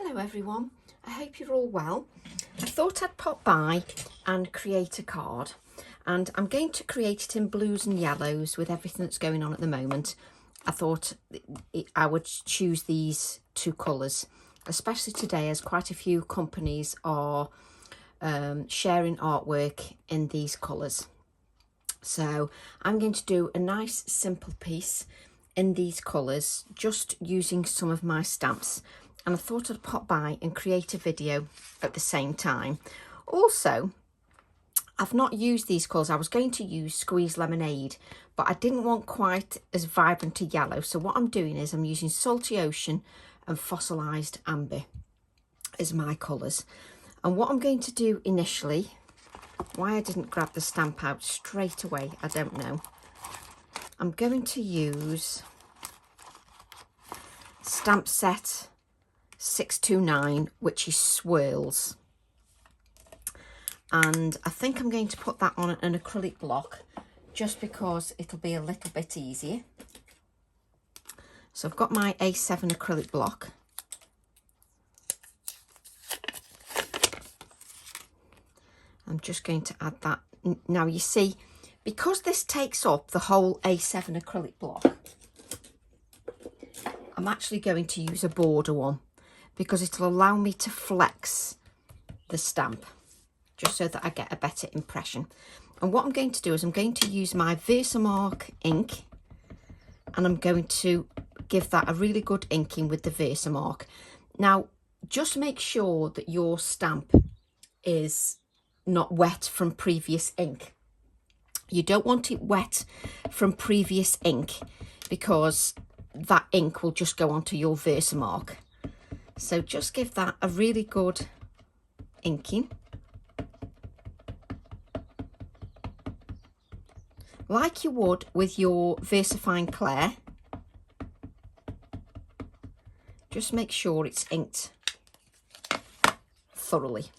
Hello everyone, I hope you're all well. I thought I'd pop by and create a card, and I'm going to create it in blues and yellows with everything that's going on at the moment. I thought I would choose these two colours, especially today as quite a few companies are sharing artwork in these colours. So I'm going to do a nice simple piece in these colours just using some of my stamps, and I thought I'd pop by and create a video at the same time. Also, I've not used these colours. I was going to use Squeeze Lemonade, but I didn't want quite as vibrant a yellow, so what I'm doing is I'm using Salty Ocean and Fossilised Amber as my colours. And what I'm going to do initially, why I didn't grab the stamp out straight away, I don't know. I'm going to use stamp set 629, which is Swirls. And I think I'm going to put that on an acrylic block just because it'll be a little bit easier. So I've got my A7 acrylic block. I'm just going to add that. Now you see, because this takes up the whole A7 acrylic block, I'm actually going to use a border one because it'll allow me to flex the stamp just so that I get a better impression. And what I'm going to do is I'm going to use my Versamark ink, and I'm going to give that a really good inking with the Versamark. Now, just make sure that your stamp is not wet from previous ink. You don't want it wet from previous ink because that ink will just go onto your Versamark. So just give that a really good inking. Like you would with your VersaFine Clair. Just make sure it's inked thoroughly.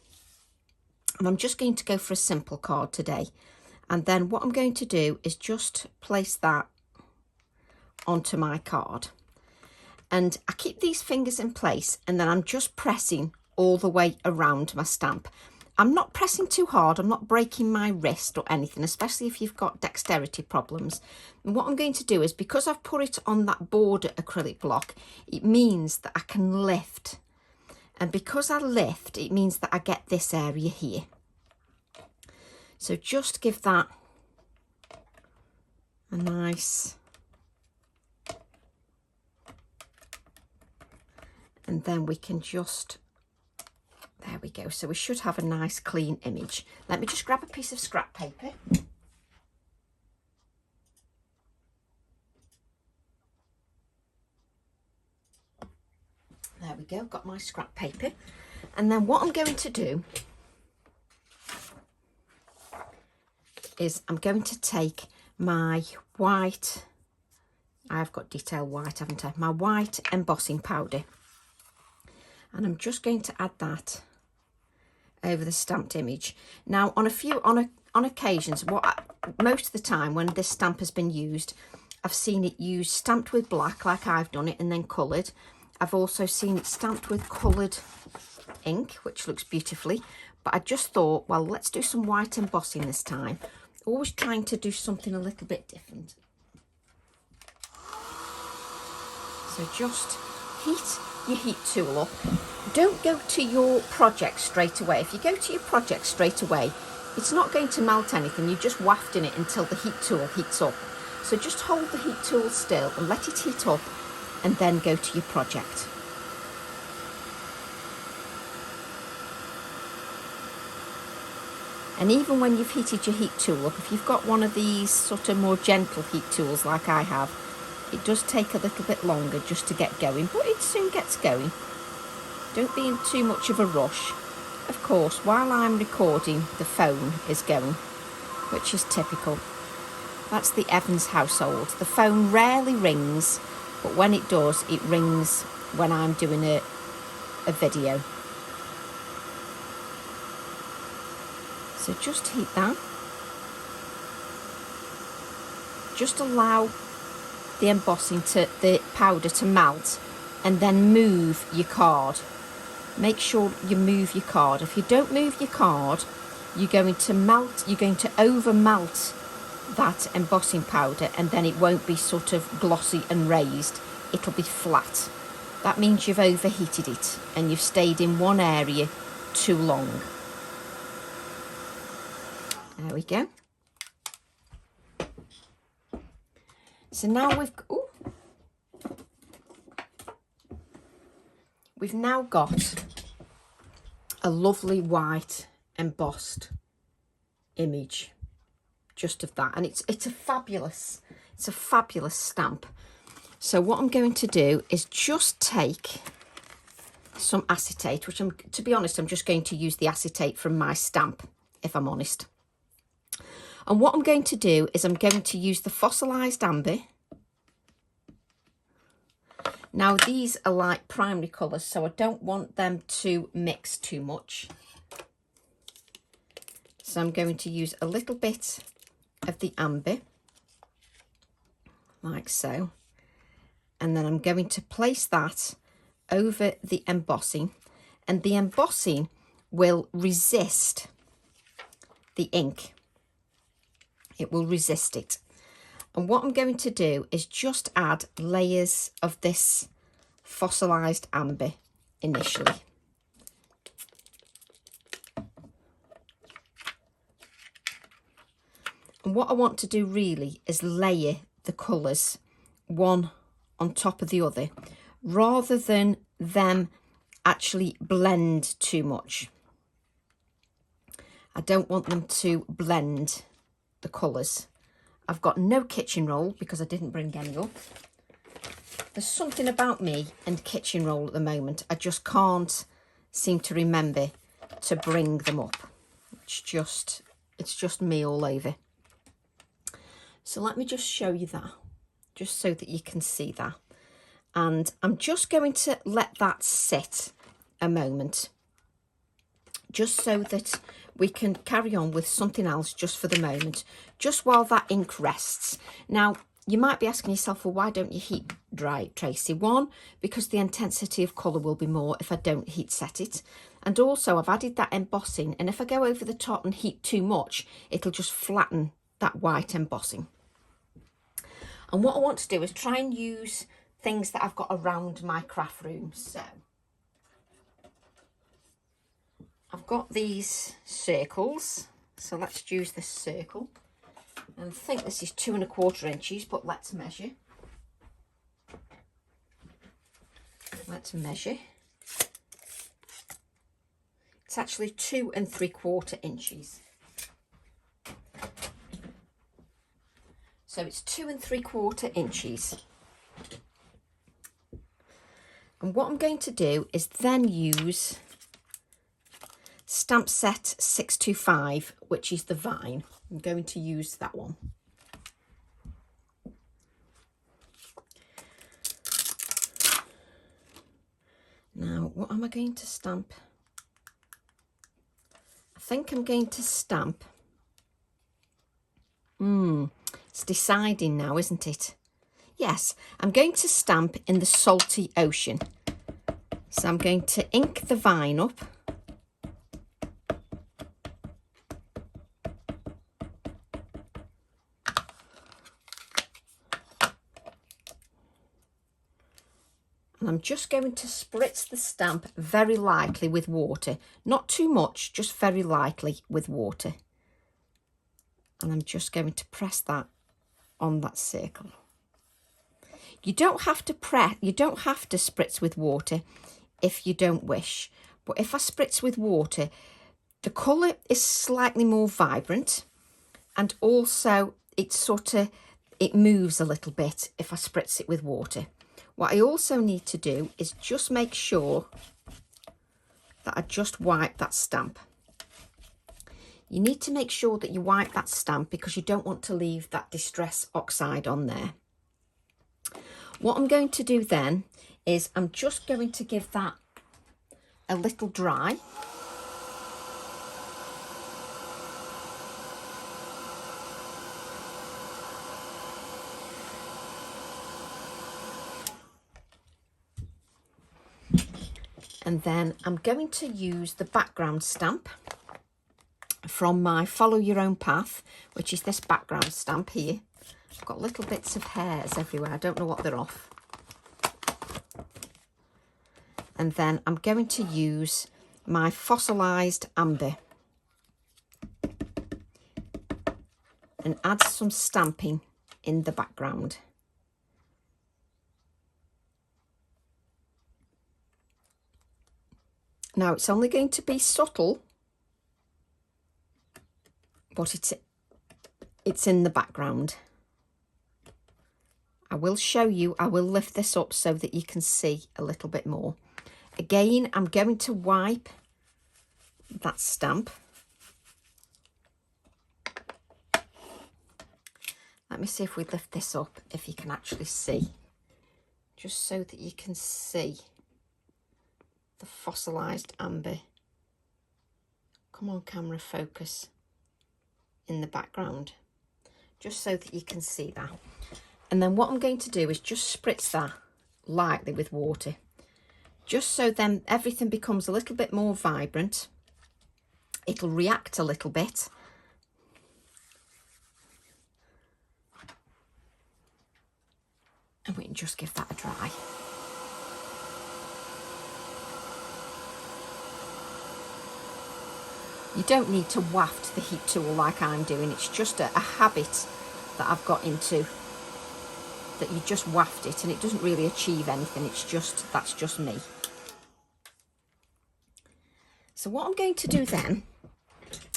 And I'm just going to go for a simple card today. And then what I'm going to do is just place that onto my card. And I keep these fingers in place, and then I'm just pressing all the way around my stamp. I'm not pressing too hard, I'm not breaking my wrist or anything, especially if you've got dexterity problems. And what I'm going to do is, because I've put it on that border acrylic block, it means that I can lift. And because I lift, it means that I get this area here. So just give that a nice... And then we can just, there we go. So we should have a nice clean image. Let me just grab a piece of scrap paper. There we go, got my scrap paper. And then what I'm going to do is I'm going to take my white, I've got detail white, haven't I? My white embossing powder. And I'm just going to add that over the stamped image. Now, on occasions, most of the time when this stamp has been used, I've seen it used stamped with black, like I've done it, and then coloured. I've also seen it stamped with coloured ink, which looks beautifully. But I just thought, well, let's do some white embossing this time. Always trying to do something a little bit different. So just heat your heat tool up. Don't go to your project straight away. If you go to your project straight away, it's not going to melt anything. You're just wafting it until the heat tool heats up. So just hold the heat tool still and let it heat up, and then go to your project. And even when you've heated your heat tool up, if you've got one of these sort of more gentle heat tools like I have, it does take a little bit longer just to get going, but it soon gets going. Don't be in too much of a rush. Of course, while I'm recording, the phone is going, which is typical. That's the Evans household. The phone rarely rings, but when it does, it rings when I'm doing a video. So just heat that. Just allow the embossing the powder to melt, and then move your card make sure you move your card. If you don't move your card, you're going to over melt that embossing powder, and then it won't be sort of glossy and raised, it'll be flat. That means you've overheated it and you've stayed in one area too long. There we go. So now we've now got a lovely white embossed image just of that, and it's a fabulous stamp. So what I'm going to do is just take some acetate, which to be honest, I'm just going to use the acetate from my stamp, if I'm honest. And what I'm going to do is I'm going to use the fossilized amber. Now these are like primary colours, so I don't want them to mix too much. So I'm going to use a little bit of the amber, like so. And then I'm going to place that over the embossing, and the embossing will resist the ink. It will resist it. And what I'm going to do is just add layers of this fossilized amber initially. And what I want to do really is layer the colours one on top of the other, rather than them actually blend too much. I don't want them to blend the colours. I've got no kitchen roll because I didn't bring any up. There's something about me and kitchen roll at the moment. I just can't seem to remember to bring them up. It's just me all over. So let me just show you that, just so that you can see that. And I'm just going to let that sit a moment, just so that we can carry on with something else just for the moment, just while that ink rests. Now, you might be asking yourself, well, why don't you heat dry it, Tracy? One, because the intensity of colour will be more if I don't heat set it. And also, I've added that embossing, and if I go over the top and heat too much, it'll just flatten that white embossing. And what I want to do is try and use things that I've got around my craft room. So I've got these circles, so let's use this circle. And I think this is 2 1/4 inches, but let's measure. Let's measure. It's actually 2 3/4 inches. So it's 2 3/4 inches. And what I'm going to do is then use stamp set 625, which is the vine. I'm going to use that one. Now, what am I going to stamp? I think I'm going to stamp. It's deciding now, isn't it? Yes, I'm going to stamp in the salty ocean. So I'm going to ink the vine up. And I'm just going to spritz the stamp very lightly with water. Not too much, just very lightly with water. And I'm just going to press that on that circle. You don't have to spritz with water if you don't wish. But if I spritz with water, the colour is slightly more vibrant, and also it moves a little bit if I spritz it with water. What I also need to do is just make sure that I just wipe that stamp. You need to make sure that you wipe that stamp because you don't want to leave that distress oxide on there. What I'm going to do then is I'm just going to give that a little dry. And then I'm going to use the background stamp from my Follow Your Own Path, which is this background stamp here. I've got little bits of hairs everywhere. I don't know what they're off. And then I'm going to use my fossilized amber and add some stamping in the background. Now it's only going to be subtle, but it's in the background. I will show you, I will lift this up so that you can see a little bit more. Again, I'm going to wipe that stamp. Let me see if we lift this up, if you can actually see, just so that you can see the fossilized amber. Come on, camera, focus in the background, just so that you can see that. And then what I'm going to do is just spritz that lightly with water, just so then everything becomes a little bit more vibrant. It'll react a little bit. And we can just give that a dry. You don't need to waft the heat tool like I'm doing. It's just a habit that I've got into, that you just waft it and it doesn't really achieve anything. It's just, that's just me. So what I'm going to do then,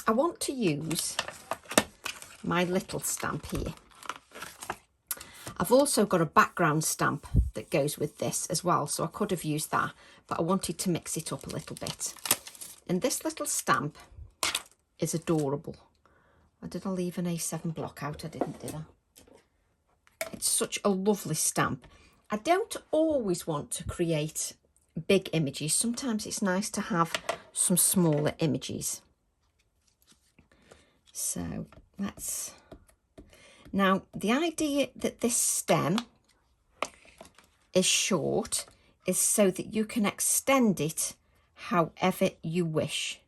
I want to use my little stamp here. I've also got a background stamp that goes with this as well, so I could have used that, but I wanted to mix it up a little bit. And this little stamp is adorable. Did I leave an A7 block out? I didn't, did I? It's such a lovely stamp. I don't always want to create big images. Sometimes it's nice to have some smaller images. So let's... Now, the idea that this stem is short is so that you can extend it however you wish.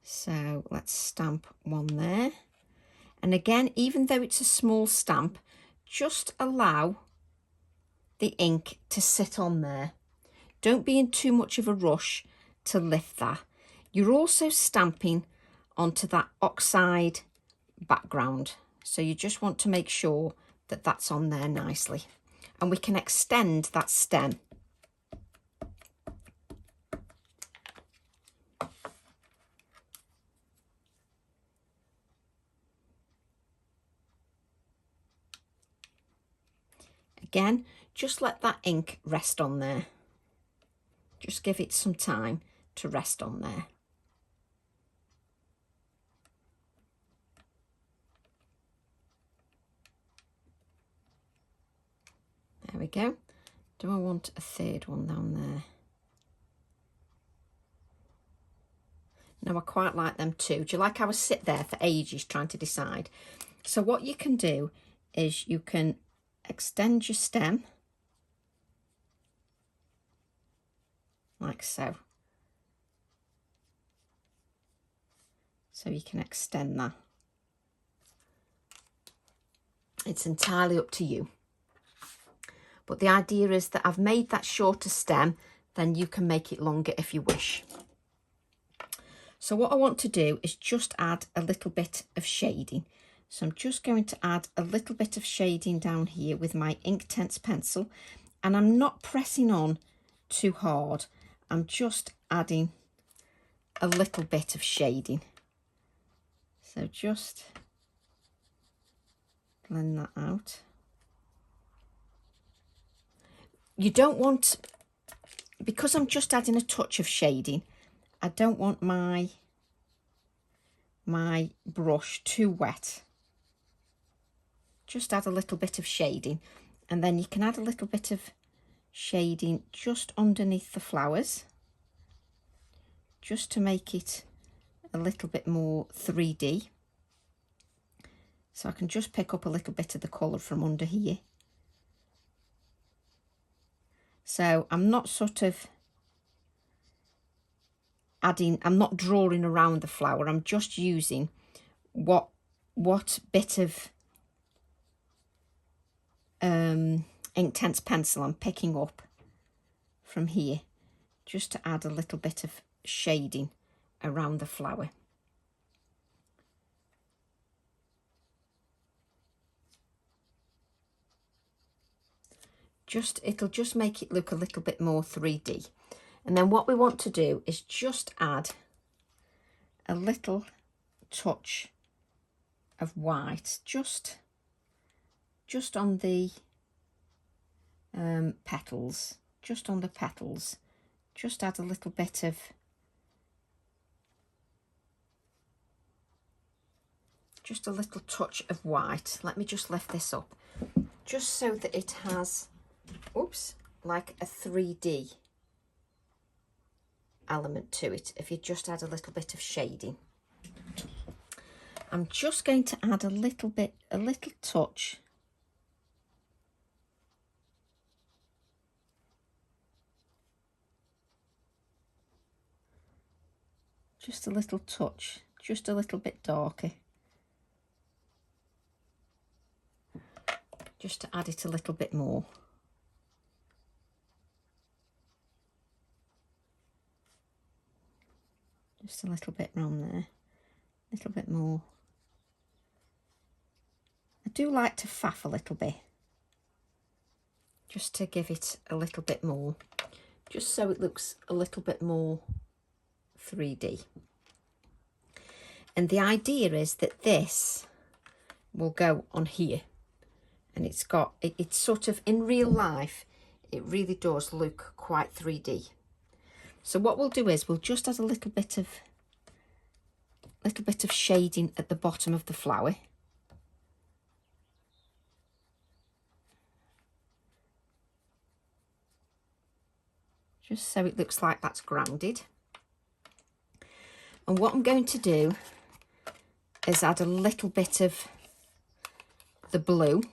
So let's stamp one there. And again, even though it's a small stamp, just allow the ink to sit on there. Don't be in too much of a rush to lift that. You're also stamping onto that oxide background. So you just want to make sure that that's on there nicely. And we can extend that stem. Again, just let that ink rest on there. Just give it some time to rest on there. There we go. Do I want a third one down there? No, I quite like them too. Do you like how I sit there for ages trying to decide? So what you can do is you can extend your stem like so. So you can extend that. It's entirely up to you. But the idea is that I've made that shorter stem, then you can make it longer if you wish. So what I want to do is just add a little bit of shading. So I'm just going to add a little bit of shading down here with my Inktense pencil. And I'm not pressing on too hard. I'm just adding a little bit of shading. So just blend that out. You don't want, because I'm just adding a touch of shading, I don't want my brush too wet. Just add a little bit of shading, and then you can add a little bit of shading just underneath the flowers, just to make it a little bit more 3D. So I can just pick up a little bit of the colour from under here. So I'm not sort of adding, I'm not drawing around the flower, I'm just using what bit of Inktense pencil I'm picking up from here, just to add a little bit of shading around the flower. It'll just make it look a little bit more 3D. And then what we want to do is just add a little touch of white, just on the petals, just on the petals. Just add a little bit of just a little touch of white. Let me just lift this up, just so that it has, oops, like a 3D element to it. If you just add a little bit of shading. I'm just going to add a little touch just a little touch, just a little bit darker, just to add it a little bit more. Just a little bit round there, a little bit more. I do like to faff a little bit, just to give it a little bit more, just so it looks a little bit more 3D. And the idea is that this will go on here, and it's sort of, in real life, it really does look quite 3D. So what we'll do is we'll just add a little bit of shading at the bottom of the flower. Just so it looks like that's grounded. And what I'm going to do is add a little bit of the blue,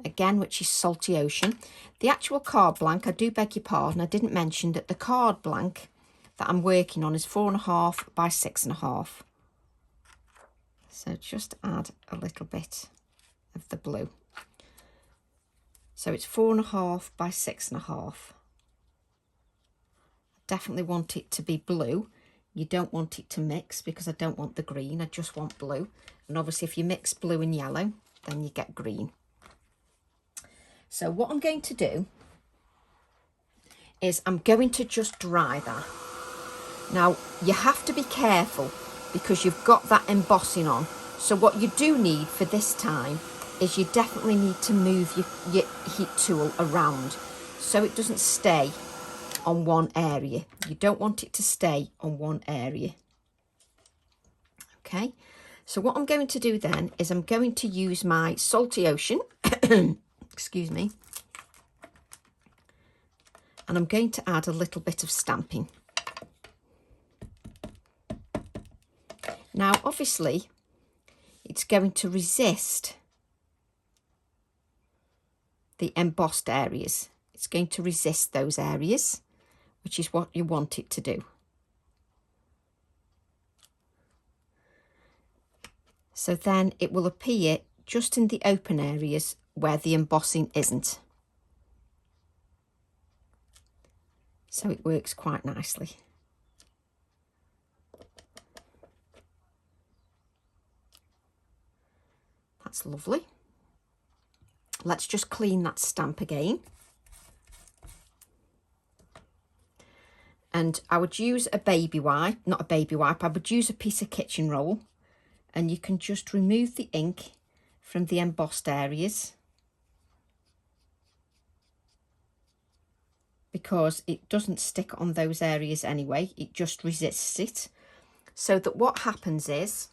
again, which is Salty Ocean. The actual card blank, I do beg your pardon, I didn't mention that the card blank that I'm working on is 4.5 by 6.5. So just add a little bit of the blue. So it's 4.5 by 6.5. Definitely want it to be blue. You don't want it to mix, because I don't want the green, I just want blue. And obviously if you mix blue and yellow, then you get green. So what I'm going to do is I'm going to just dry that. Now you have to be careful because you've got that embossing on. So what you do need for this time is you definitely need to move your heat tool around so it doesn't stay on one area. You don't want it to stay on one area. Okay, so what I'm going to do then is I'm going to use my Salty Ocean, excuse me, and I'm going to add a little bit of stamping. Now obviously it's going to resist the embossed areas. It's going to resist those areas, which is what you want it to do. So then it will appear just in the open areas where the embossing isn't. So it works quite nicely. That's lovely. Let's just clean that stamp again. And I would use a baby wipe, not a baby wipe, I would use a piece of kitchen roll, and you can just remove the ink from the embossed areas, because it doesn't stick on those areas anyway, it just resists it. So that what happens is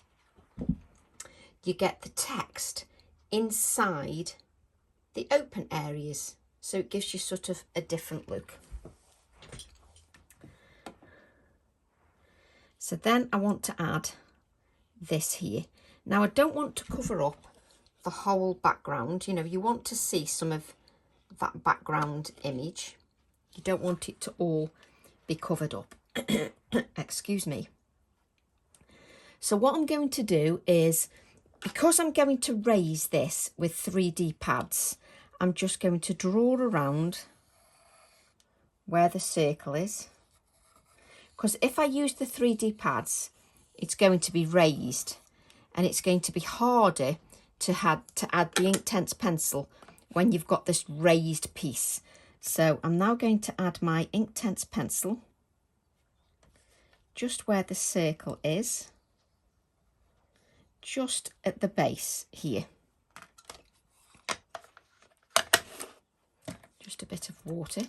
you get the text inside the open areas, so it gives you sort of a different look. So then I want to add this here. Now I don't want to cover up the whole background, you know, you want to see some of that background image. You don't want it to all be covered up. Excuse me. So what I'm going to do is, because I'm going to raise this with 3D pads, I'm just going to draw around where the circle is. Because if I use the 3D pads, it's going to be raised and it's going to be harder to add the Inktense pencil when you've got this raised piece. So I'm now going to add my Inktense pencil just where the circle is, just at the base here. Just a bit of water,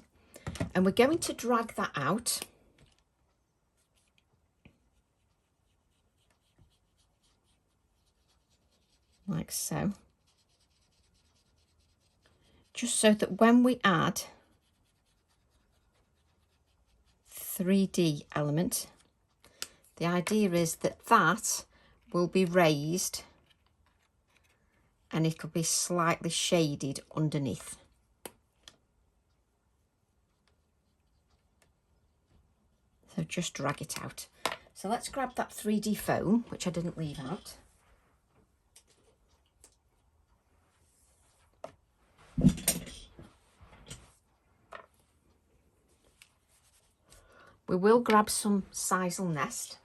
and we're going to drag that out. Like so. Just so that when we add 3D element, the idea is that that will be raised and it'll be slightly shaded underneath. So just drag it out. So let's grab that 3D foam, which I didn't leave out. We will grab some sisal nest.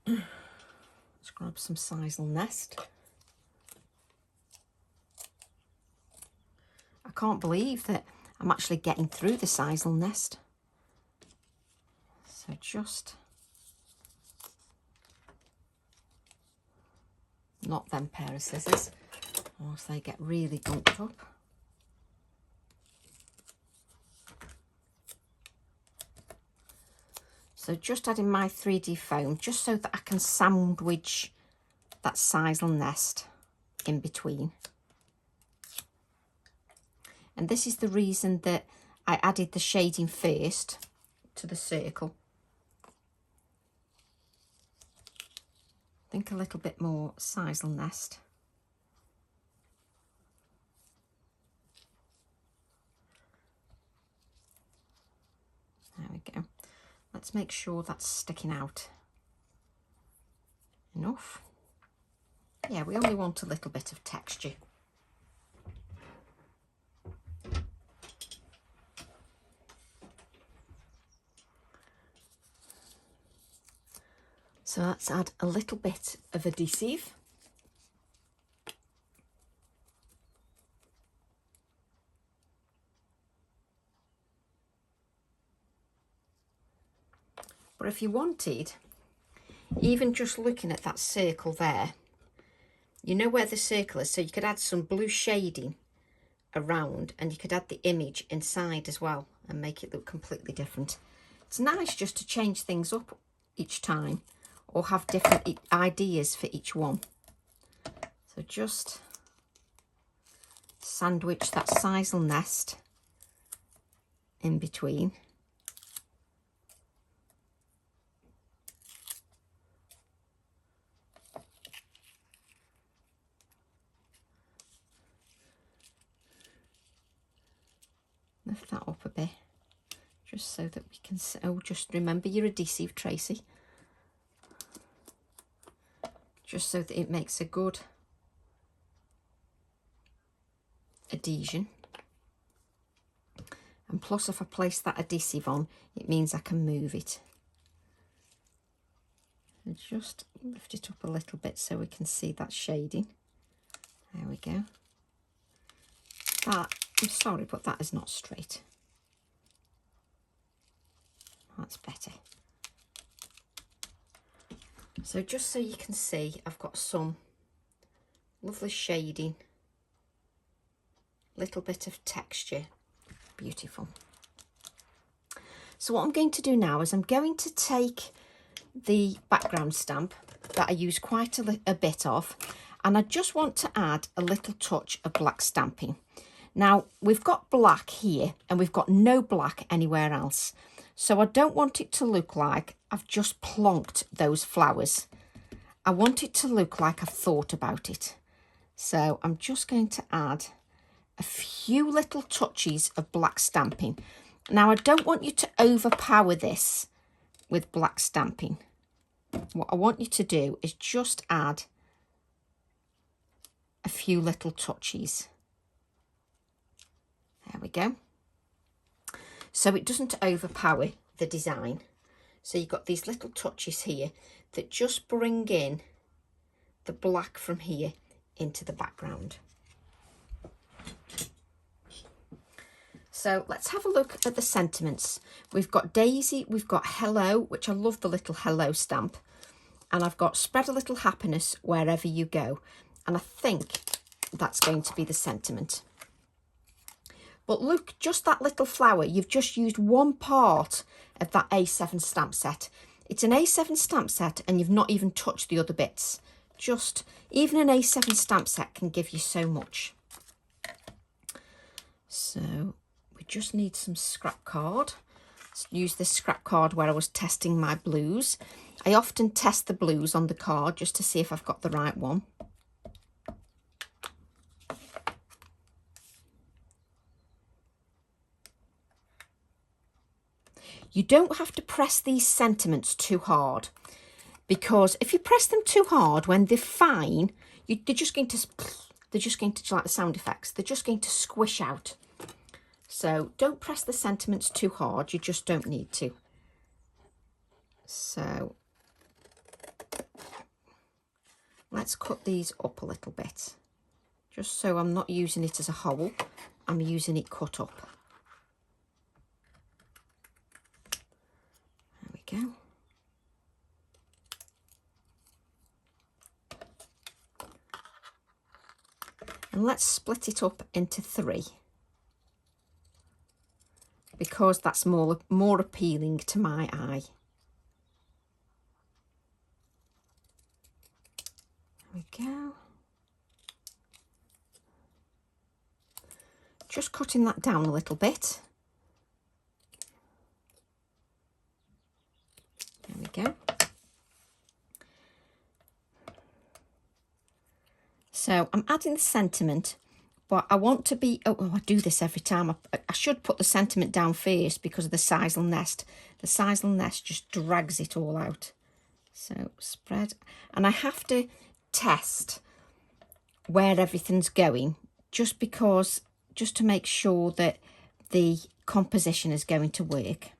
Let's grab some sisal nest. I can't believe that I'm actually getting through the sisal nest. So just not them pair of scissors, or else they get really gunked up. So just adding my 3D foam, just so that I can sandwich that sisal nest in between. And this is the reason that I added the shading first to the circle. I think a little bit more sisal nest. There we go. Let's make sure that's sticking out enough. Yeah, we only want a little bit of texture. So let's add a little bit of adhesive. But if you wanted, even just looking at that circle there, you know where the circle is, so you could add some blue shading around and you could add the image inside as well and make it look completely different. It's nice just to change things up each time or have different ideas for each one. So just sandwich that sisal nest in between. Lift that up a bit, just so that we can see. Oh, just remember your adhesive, Tracy. Just so that it makes a good adhesion. And plus, if I place that adhesive on, it means I can move it. And just lift it up a little bit so we can see that shading. There we go. That, I'm sorry, but that is not straight. That's better. So just so you can see, I've got some lovely shading, little bit of texture, beautiful. So what I'm going to do now is I'm going to take the background stamp that I use quite a bit of, and I just want to add a little touch of black stamping. Now we've got black here and we've got no black anywhere else. So I don't want it to look like I've just plonked those flowers. I want it to look like I've thought about it. So I'm just going to add a few little touches of black stamping. Now, I don't want you to overpower this with black stamping. What I want you to do is just add a few little touches. There we go. So it doesn't overpower the design. So you've got these little touches here that just bring in the black from here into the background. So let's have a look at the sentiments. We've got Daisy, we've got Hello, which I love the little Hello stamp. And I've got Spread a Little Happiness Wherever You Go. And I think that's going to be the sentiment. But look, just that little flower, you've just used one part of that A7 stamp set. It's an A7 stamp set and you've not even touched the other bits. Just, even an A7 stamp set can give you so much. So we just need some scrap card. Let's use this scrap card where I was testing my blues. I often test the blues on the card just to see if I've got the right one. You don't have to press these sentiments too hard, because if you press them too hard when they're fine, they're just going to like the sound effects, they're just going to squish out. So don't press the sentiments too hard, you just don't need to. So let's cut these up a little bit, just so I'm not using it as a whole, I'm using it cut up. There we go. And let's split it up into 3, because that's more appealing to my eye. There we go. Just cutting that down a little bit. There we go. So I'm adding the sentiment, but I want to be, oh, I do this every time. I should put the sentiment down first because of the sisal nest. The sisal nest just drags it all out. So spread, and I have to test where everything's going, just to make sure that the composition is going to work.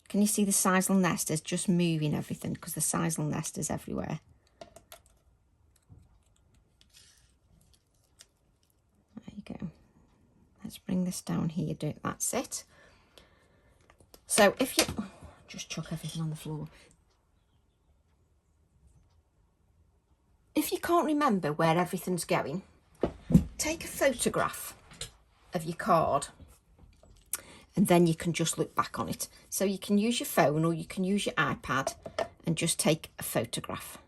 Can you see the sisal nest is just moving everything, because the sisal nest is everywhere. There you go. Let's bring this down here. That's it. So if you just chuck everything on the floor. If you can't remember where everything's going, take a photograph of your card, and then you can just look back on it. So you can use your phone or you can use your iPad and just take a photograph.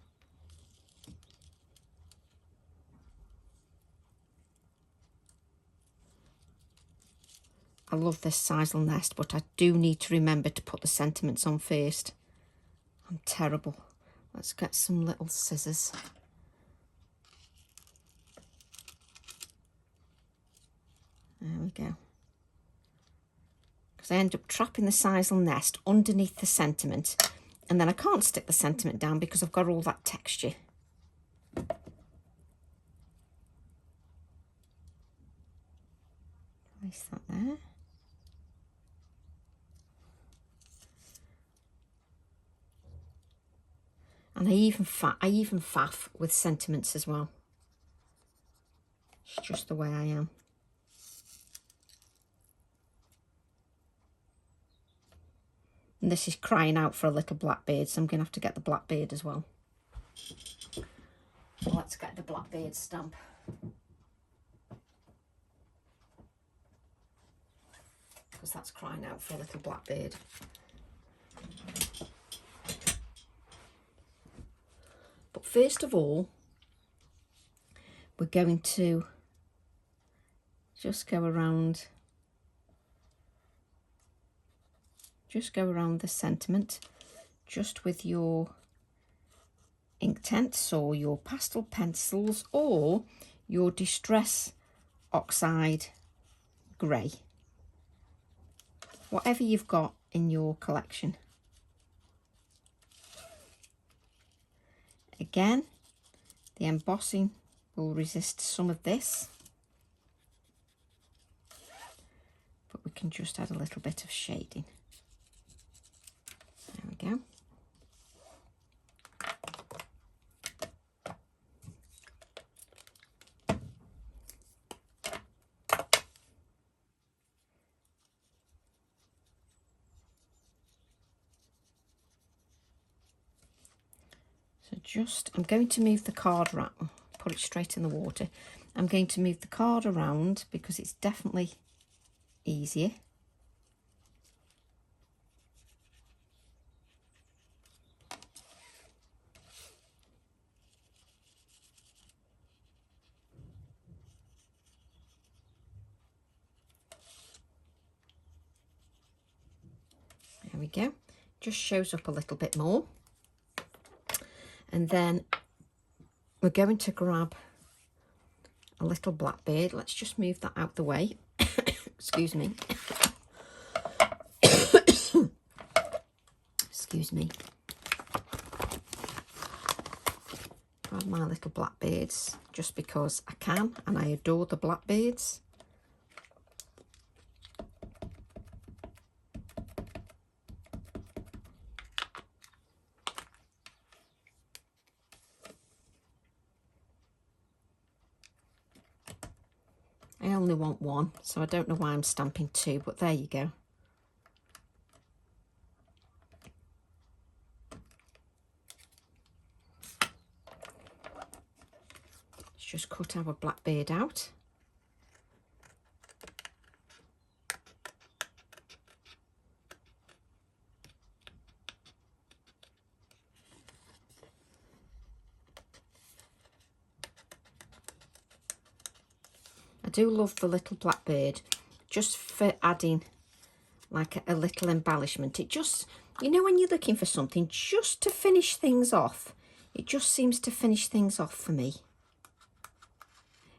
I love this sisal nest, but I do need to remember to put the sentiments on first. I'm terrible. Let's get some little scissors. There we go. Because I end up trapping the sisal nest underneath the sentiment, and then I can't stick the sentiment down because I've got all that texture. Place that there. And I even faff with sentiments as well. It's just the way I am. And this is crying out for a little blackbird, so I'm going to have to get the blackbird as well. So let's get the blackbird stamp. Because that's crying out for a little blackbird. But first of all, we're going to just go around the sentiment, just with your ink Inktense or your pastel pencils or your Distress Oxide grey, whatever you've got in your collection. Again, the embossing will resist some of this, but we can just add a little bit of shading. There we go. I'm going to move the card around, put it straight in the water. I'm going to move the card around because it's definitely easier. There we go. Just shows up a little bit more. And then we're going to grab a little Blackbird. Let's just move that out the way. Excuse me. Excuse me. Grab my little Blackbirds just because I can, and I adore the Blackbirds. I only want one, so I don't know why I'm stamping two, but there you go. Let's just cut our Blackbird out. I do love the little Blackbird, just for adding like a little embellishment. It just, you know, when you're looking for something just to finish things off, it just seems to finish things off for me.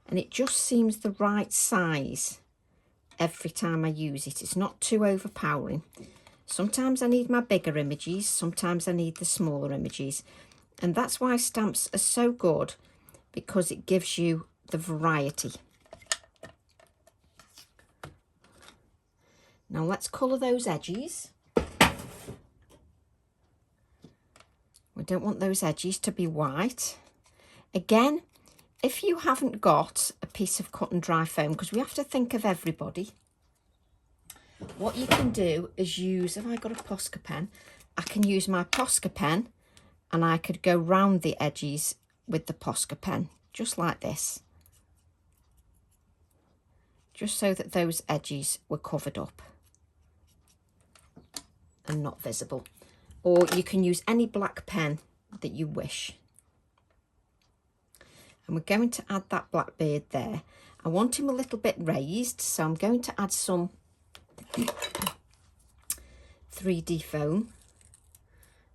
And it just seems the right size every time I use it. It's not too overpowering. Sometimes I need my bigger images, sometimes I need the smaller images. And that's why stamps are so good, because it gives you the variety. Now let's colour those edges. We don't want those edges to be white. Again, if you haven't got a piece of cut and dry foam, because we have to think of everybody, what you can do is use, have I got a Posca pen? I can use my Posca pen and I could go round the edges with the Posca pen, just like this. Just so that those edges were covered up and not visible. Or you can use any black pen that you wish. And we're going to add that Blackbird there. I want him a little bit raised, so I'm going to add some 3D foam.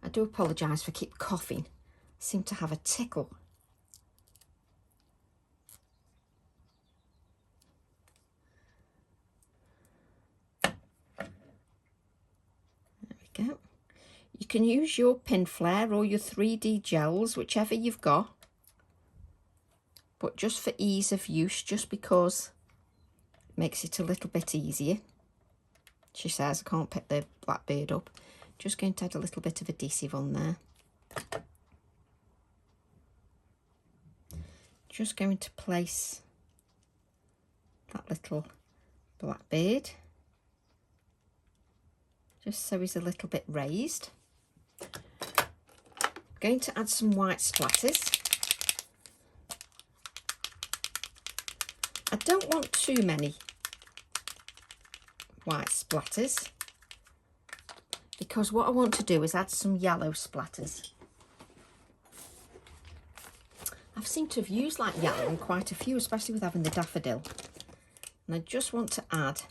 I do apologise for keep coughing. I seem to have a tickle. Go. You can use your pin flare or your 3D gels, whichever you've got, but just for ease of use, just because it makes it a little bit easier. She says I can't pick the Blackbird up. Just going to add a little bit of adhesive on there. Just going to place that little Blackbird, just so he's a little bit raised. I'm going to add some white splatters. I don't want too many white splatters, because what I want to do is add some yellow splatters. I've seemed to have used like yellow in quite a few, especially with having the daffodil. And I just want to add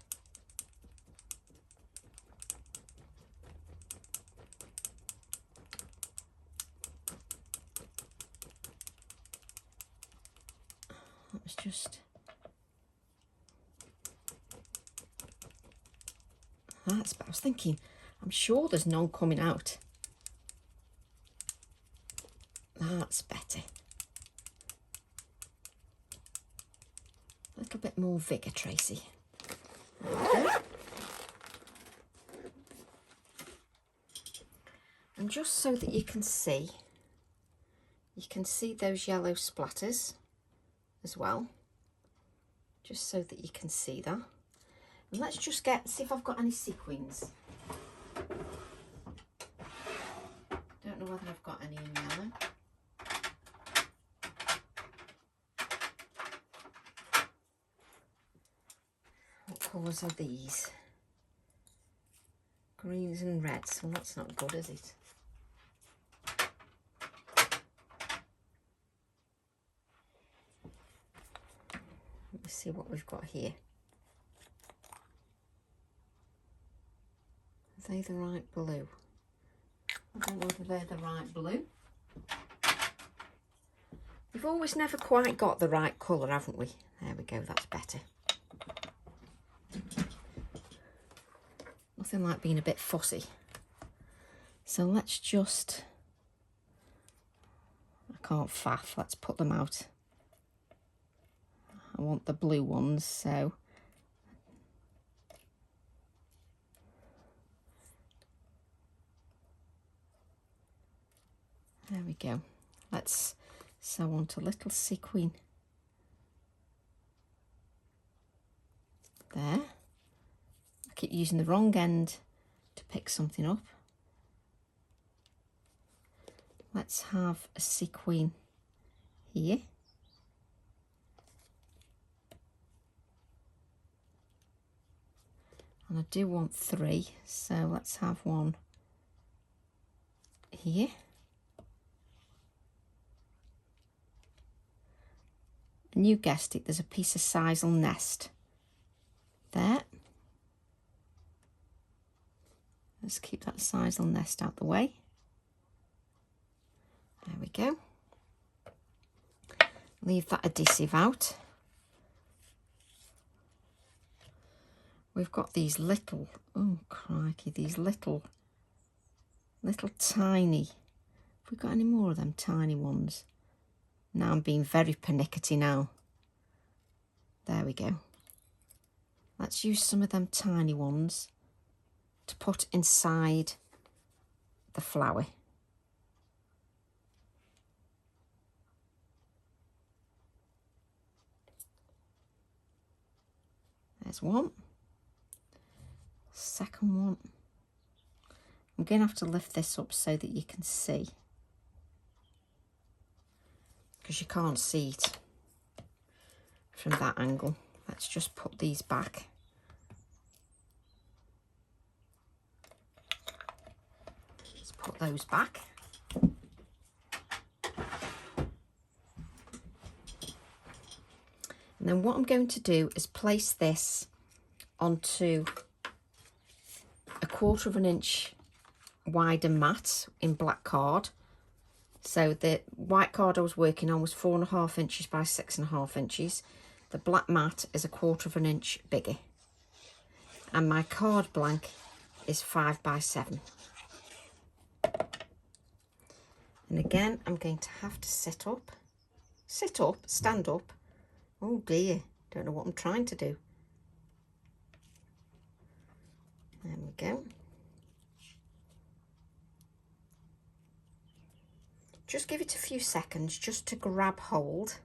That was just... That's, I was thinking, I'm sure there's none coming out. That's better. A little bit more vigour, Tracy. And just so that you can see those yellow splatters as well. Just so that you can see that. And let's just see if I've got any sequins. Don't know whether I've got any in yellow. What colours are these? Greens and reds. Well, that's not good, is it? Let's see what we've got here. Are they the right blue? I don't know whether they're the right blue. We've always never quite got the right colour, haven't we? There we go, that's better. Nothing like being a bit fussy. So let's just... I can't faff, let's put them out. I want the blue ones, so... There we go. Let's sew onto a little sequin there. I keep using the wrong end to pick something up. Let's have a sequin here. And I do want 3, so let's have one here. And you guessed it, there's a piece of sisal nest there. Let's keep that sisal nest out the way. There we go. Leave that adhesive out. We've got these little, oh crikey, these little tiny, have we got any more of them tiny ones? Now I'm being very pernickety now. There we go. Let's use some of them tiny ones to put inside the flower. There's one. Second one. I'm going to have to lift this up so that you can see, because you can't see it from that angle. Let's just put these back. Let's put those back. And then what I'm going to do is place this onto a 1/4 inch wider mat in black card. So the white card I was working on was 4.5 inches by 6.5 inches. The black mat is a 1/4 inch bigger. And my card blank is 5 by 7. And again, I'm going to have to stand up. Oh dear, don't know what I'm trying to do. There we go. Just give it a few seconds just to grab hold.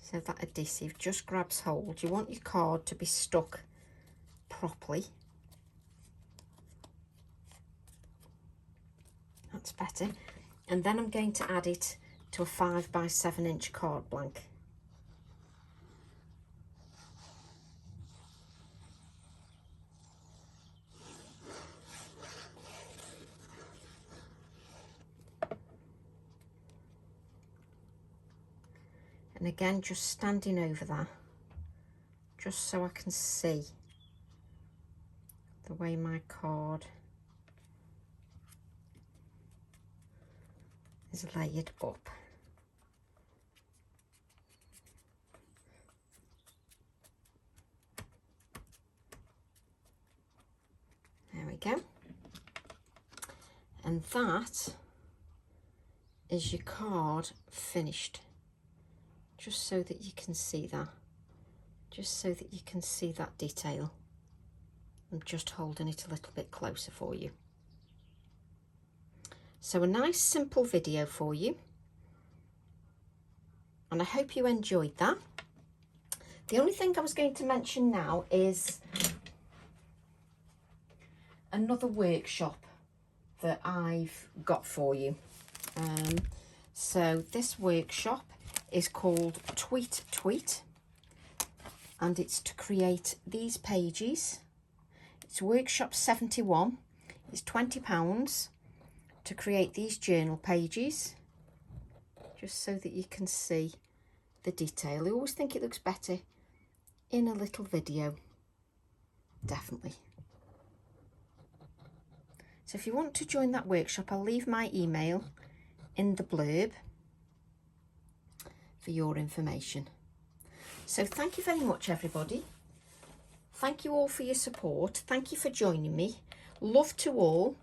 So that adhesive just grabs hold. You want your card to be stuck properly. That's better. And then I'm going to add it to a 5 by 7 inch card blank. And again, just standing over that, just so I can see the way my card is layered up. And that is your card finished. Just so that you can see that. Just so that you can see that detail. I'm just holding it a little bit closer for you. So a nice simple video for you. And I hope you enjoyed that. The only thing I was going to mention now is another workshop that I've got for you. So this workshop is called Tweet Tweet, and it's to create these pages. It's workshop 71. It's £20 to create these journal pages, just so that you can see the detail. I always think it looks better in a little video, definitely. So if you want to join that workshop, I'll leave my email in the blurb for your information. So thank you very much, everybody. Thank you all for your support. Thank you for joining me. Love to all,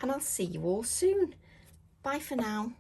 and I'll see you all soon. Bye for now.